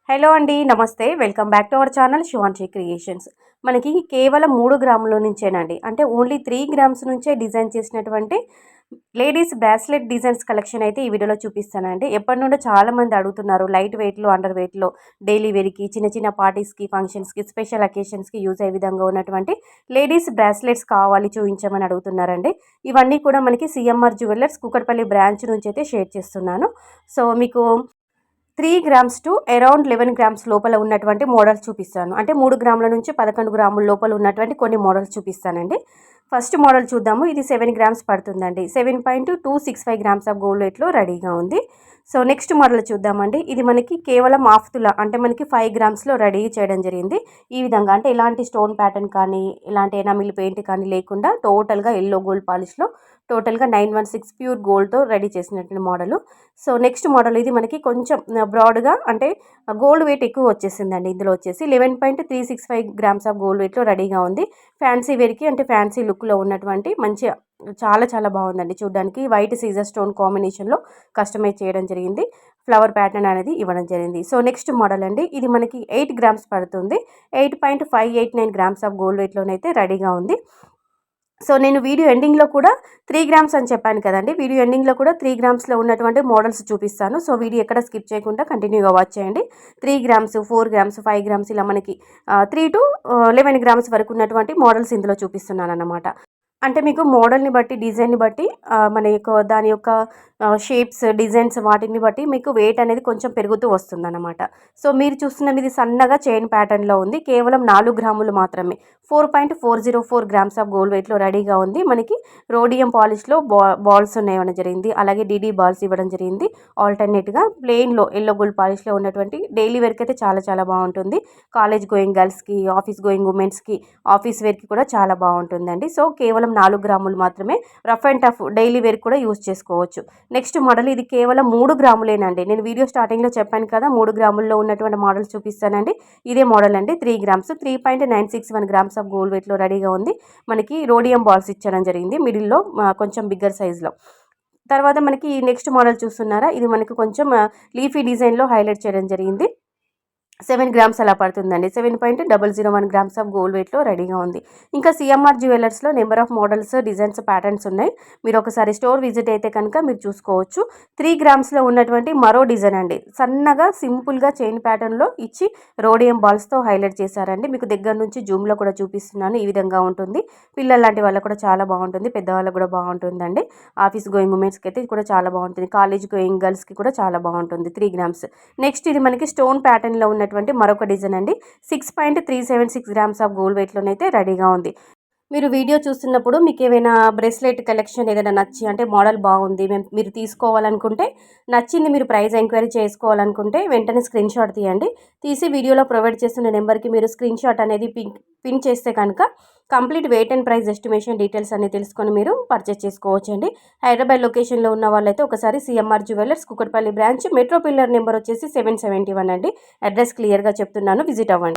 Hello అండి, నమస్తే. Welcome back to our channel Shivanshi creations. మనకి కేవలం 3 గ్రాముల నుంచేనండి, అంటే ఓన్లీ 3 గ్రామ్స్ నుంచే డిజైన్ చేసినటువంటి లేడీస్ బ్రాస్లెట్ డిజైన్స్ కలెక్షన్ అయితే ఈ వీడియోలో చూపిస్తానండి. ఎప్పటి నుండో చాలామంది అడుగుతున్నారు, లైట్ వెయిట్లో, అండర్ వెయిట్లో, డైలీ వేర్కి, చిన్న చిన్న పార్టీస్కి, ఫంక్షన్స్కి, స్పెషల్ అకేషన్స్కి యూజ్ అయ్యే విధంగా ఉన్నటువంటి లేడీస్ బ్రాస్లెట్స్ కావాలి చూపించమని అడుగుతున్నారండి. ఇవన్నీ కూడా మనకి సిఎంఆర్ జ్యువెలర్స్ కూకట్పల్లి బ్రాంచ్ నుంచి అయితే షేర్ చేస్తున్నాను. సో మీకు 3 గ్రామ్స్ టు అరౌండ్ 11 గ్రామ్స్ లోపల ఉన్నటువంటి మోడల్స్ చూపిస్తాను. అంటే 3 గ్రాముల నుంచి 11 గ్రాముల లోపల ఉన్నటువంటి కొన్ని మోడల్స్ చూపిస్తానండి. ఫస్ట్ మోడల్ చూద్దాము. ఇది 7 గ్రామ్స్ పడుతుందండి. 7.265 గ్రామ్స్ ఆఫ్ గోల్డ్ వెయిట్లో రెడీగా ఉంది. సో నెక్స్ట్ మోడల్ చూద్దామండి. ఇది మనకి కేవలం హాఫ్ తులా, అంటే మనకి 5 గ్రామ్స్లో రెడీ చేయడం జరిగింది. ఈ విధంగా అంటే ఎలాంటి స్టోన్ ప్యాటర్న్ కానీ, ఎలాంటి ఎనామిల్ పెయింట్ కానీ లేకుండా టోటల్గా ఎల్లో గోల్డ్ పాలిష్లో టోటల్గా 916 ప్యూర్ గోల్డ్తో రెడీ చేసినటువంటి మోడలు. సో నెక్స్ట్ మోడల్ ఇది మనకి కొంచెం బ్రాడ్గా, అంటే గోల్డ్ వెయిట్ ఎక్కువ వచ్చేసిందండి. ఇందులో వచ్చేసి 11.365 గ్రామ్స్ ఆఫ్ గోల్డ్ వెయిట్లో రెడీగా ఉంది. ఫ్యాన్సీ వేర్కి, అంటే ఫ్యాన్సీ లుక్లో ఉన్నటువంటి మంచి చాలా చాలా బాగుందండి చూడడానికి. వైట్ సీజర్ స్టోన్ కాంబినేషన్లో కస్టమైజ్ చేయడం జరిగింది. ఫ్లవర్ ప్యాటర్న్ అనేది ఇవ్వడం జరిగింది. సో నెక్స్ట్ మోడల్ అండి, ఇది మనకి 8 గ్రామ్స్ పడుతుంది. 8.589 గ్రామ్స్ ఆఫ్ గోల్డ్ వెయిట్లోనైతే రెడీగా ఉంది. సో నేను వీడియో ఎండింగ్లో కూడా 3 గ్రామ్స్ అని చెప్పాను కదండి. వీడియో ఎండింగ్లో కూడా 3 గ్రామ్స్లో ఉన్నటువంటి మోడల్స్ చూపిస్తాను. సో వీడియో ఎక్కడ స్కిప్ చేయకుండా కంటిన్యూగా వాచ్ చేయండి. 3 గ్రామ్స్, 4 గ్రామ్స్, 5 గ్రామ్స్ ఇలా మనకి 3 to 11 గ్రామ్స్ వరకు ఉన్నటువంటి మోడల్స్ ఇందులో చూపిస్తున్నాను అన్నమాట. అంటే మీకు మోడల్ని బట్టి, డిజైన్ని బట్టి, మన యొక్క దాని యొక్క షేప్స్, డిజైన్స్ వాటిని బట్టి మీకు వెయిట్ అనేది కొంచెం పెరుగుతూ వస్తుందన్నమాట. సో మీరు చూస్తున్నది ఇది సన్నగా చైన్ ప్యాటర్న్లో ఉంది. కేవలం 4 గ్రాములు మాత్రమే. 4.404 గ్రామ్స్ ఆఫ్ గోల్డ్ వెయిట్లో రెడీగా ఉంది. మనకి రోడియం పాలిష్లో బాల్స్ ఇవ్వడం జరిగింది. అలాగే డిడి బాల్స్ ఇవ్వడం జరిగింది. ఆల్టర్నేట్గా ప్లెయిన్లో ఎల్లో గోల్డ్ పాలిష్లో ఉన్నటువంటి డైలీ వేర్కి అయితే చాలా చాలా బాగుంటుంది. కాలేజ్ గోయింగ్ గర్ల్స్కి, ఆఫీస్ గోయింగ్ ఉమెన్స్కి, ఆఫీస్ వేర్కి కూడా చాలా బాగుంటుందండి. సో కేవలం 4 గ్రాములు మాత్రమే. Rough and tough daily wear కూడా యూజ్ చేసుకోవచ్చు. నెక్స్ట్ మోడల్ ఇది కేవలం 3 గ్రాములేనండి. నేను వీడియో స్టార్టింగ్లో చెప్పాను కదా 3 గ్రాముల్లో ఉన్నటువంటి మోడల్స్ చూపిస్తానండి. ఇదే మోడల్ అండి. 3 గ్రామ్స్, 3.961 గ్రామ్స్ ఆఫ్ గోల్డ్ వెయిట్లో రెడీగా ఉంది. మనకి రోడియం బాల్స్ ఇచ్చడం జరిగింది మిడిల్లో, కొంచెం బిగ్గర్ సైజులో. తర్వాత మనకి నెక్స్ట్ మోడల్ చూస్తున్నారా, ఇది మనకి కొంచెం లీఫీ డిజైన్లో హైలైట్ చేయడం జరిగింది. 7 గ్రామ్స్ అలా పడుతుందండి. 7.001 గ్రామ్స్ ఆఫ్ గోల్డ్ వెయిట్లో రెడీగా ఉంది. ఇంకా సిఎంఆర్ జ్యువెలర్స్లో number of models, designs, patterns ఉన్నాయి. మీరు ఒకసారి స్టోర్ విజిట్ అయితే కనుక మీరు చూసుకోవచ్చు. 3 గ్రామ్స్లో ఉన్నటువంటి మరో డిజైన్ అండి. సన్నగా సింపుల్గా చైన్ ప్యాటర్న్లో ఇచ్చి రోడియం బాల్స్తో హైలైట్ చేశారండి. మీకు దగ్గర నుంచి జూమ్లో కూడా చూపిస్తున్నాను. ఈ విధంగా ఉంటుంది. పిల్లల లాంటి వాళ్ళకు కూడా చాలా బాగుంటుంది. పెద్దవాళ్ళకు కూడా బాగుంటుందండి. ఆఫీస్ గోయింగ్ ఉమెన్స్కి అయితే ఇది కూడా చాలా బాగుంటుంది. కాలేజ్ గోయింగ్ గర్ల్స్కి కూడా చాలా బాగుంటుంది. 3 గ్రామ్స్. నెక్స్ట్ ఇది మనకి స్టోన్ ప్యాటర్న్లో ఉన్నటువంటి మరొక డిజైన్ అండి. 6.376 గ్రామ్స్ ఆఫ్ గోల్డ్ వెయిట్లోనైతే రెడీగా ఉంది. మీరు వీడియో చూస్తున్నప్పుడు మీకు ఏమైనా బ్రేస్లెట్ కలెక్షన్ ఏదైనా నచ్చి, అంటే మోడల్ బాగుంది, మీరు తీసుకోవాలనుకుంటే, నచ్చింది, మీరు ప్రైస్ ఎంక్వైరీ చేసుకోవాలనుకుంటే వెంటనే స్క్రీన్ షాట్ తీయండి. తీసి వీడియోలో ప్రొవైడ్ చేస్తున్న నెంబర్కి మీరు స్క్రీన్ షాట్ అనేది పిన్ చేస్తే కనుక complete wait and price estimation details అన్ని తెలుసుకొని మీరు పర్చేస్ చేసుకోవచ్చండి. హైదరాబాద్ లొకేషన్లో ఉన్న వాళ్ళైతే ఒకసారి CMR jewellers Kukatpally branch, metro pillar number వచ్చేసి 771 అండి. అడ్రస్ క్లియర్గా చెప్తున్నాను, విజిట్ అవ్వండి.